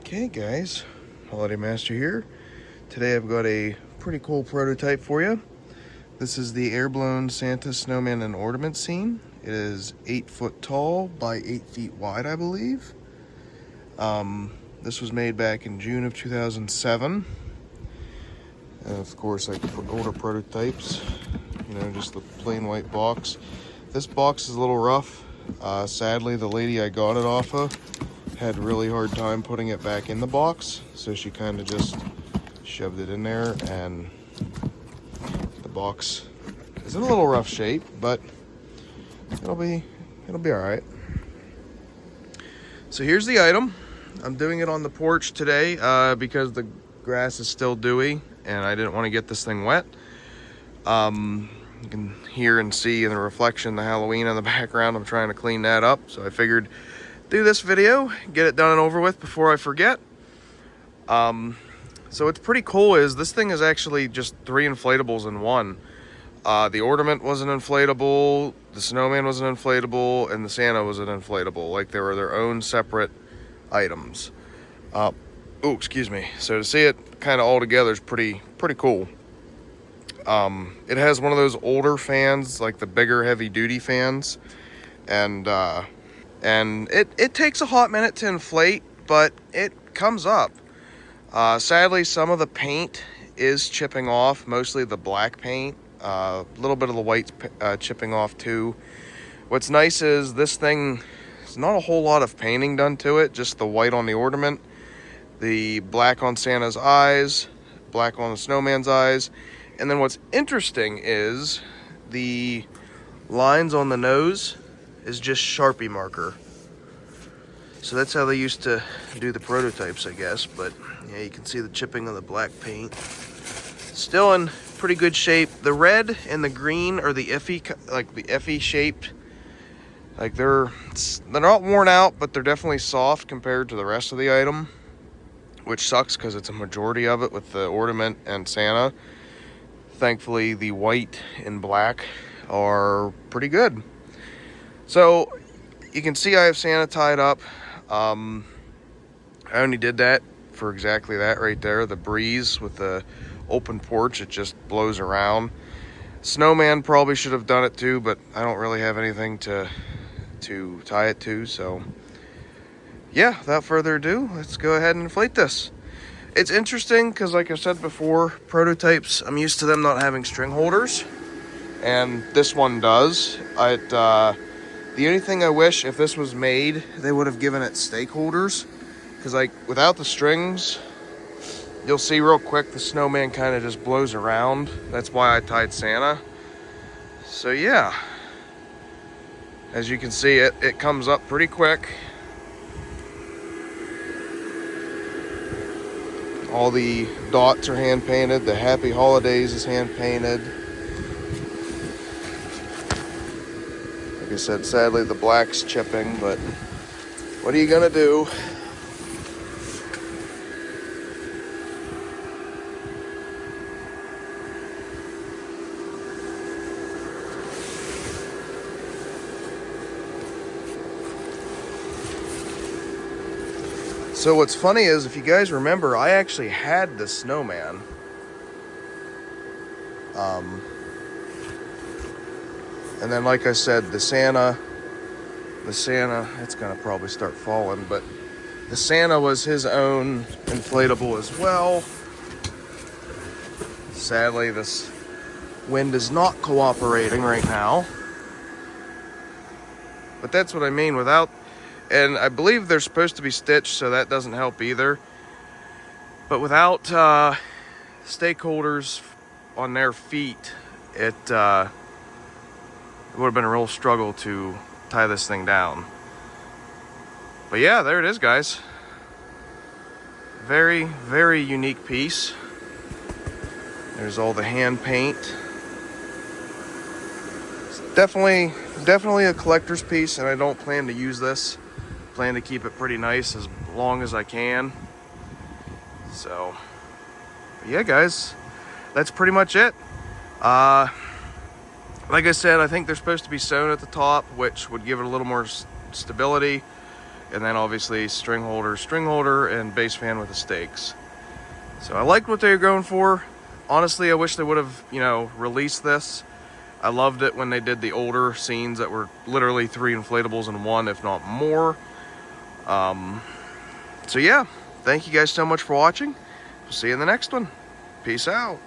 Okay guys, Holiday Master here. Today I've got a pretty cool prototype for you. This is the air-blown Santa, snowman, and ornament scene. It is 8 foot tall by 8 feet wide, I believe. This was made back in June of 2007. And of course, like for older prototypes, just the plain white box. This box is a little rough. Sadly, the lady I got it off of had a really hard time putting it back in the box, so she kind of just shoved it in there, and the box is in a little rough shape, but it'll be all right. So here's the item. I'm doing it on the porch today because the grass is still dewy and I didn't want to get this thing wet. You can hear and see in the reflection the Halloween in the background. I'm trying to clean that up, so I figured do this video, get it done and over with before I forget. So what's pretty cool is this thing is actually just 3 inflatables in one. The ornament was an inflatable, the snowman was an inflatable, and the Santa was an inflatable. Like, they were their own separate items. Excuse me. So to see it kind of all together is pretty cool. It has one of those older fans, like the bigger heavy duty fans, and it takes a hot minute to inflate, but it comes up. Sadly, some of the paint is chipping off, mostly the black paint. A little bit of the white's chipping off too. What's nice is this thing, there's not a whole lot of painting done to it, just the white on the ornament, the black on Santa's eyes, black on the snowman's eyes, and then what's interesting is the lines on the nose is just Sharpie marker. So that's how they used to do the prototypes, I guess. But yeah, you can see the chipping of the black paint. Still in pretty good shape. The red and the green are the iffy shaped. Like, they're not worn out, but they're definitely soft compared to the rest of the item, which sucks because it's a majority of it with the ornament and Santa. Thankfully, the white and black are pretty good. So you can see I have Santa tied up. I only did that for exactly that right there. The breeze with the open porch, it just blows around. Snowman probably should have done it too, but I don't really have anything to tie it to. So yeah, without further ado, let's go ahead and inflate this. It's interesting because, like I said before, prototypes, I'm used to them not having string holders, and this one does. The only thing I wish, if this was made, they would have given it stake holders, because like without the strings, you'll see real quick the snowman kind of just blows around. That's why I tied Santa. So yeah, as you can see, it comes up pretty quick. All the dots are hand painted. The Happy Holidays is hand painted. Like I said, sadly the black's chipping, but what are you gonna do? So what's funny is, if you guys remember, I actually had the snowman. And then, like I said, the Santa, it's gonna probably start falling, but the Santa was his own inflatable as well. Sadly, this wind is not cooperating right now. But that's what I mean, and I believe they're supposed to be stitched, so that doesn't help either. But without stake holders on their feet, it would have been a real struggle to tie this thing down. But yeah, there it is, guys. Very, very unique piece. There's all the hand paint. It's definitely a collector's piece, and I don't plan to use this. Plan to keep it pretty nice as long as I can. So yeah, guys, that's pretty much it. Like I said, I think they're supposed to be sewn at the top, which would give it a little more stability. and then obviously string holder, and base fan with the stakes. So I liked what they were going for. Honestly, I wish they would have, you know, released this. I loved it when they did the older scenes that were literally 3 inflatables in one, if not more. So yeah, thank you guys so much for watching. We'll see you in the next one. Peace out.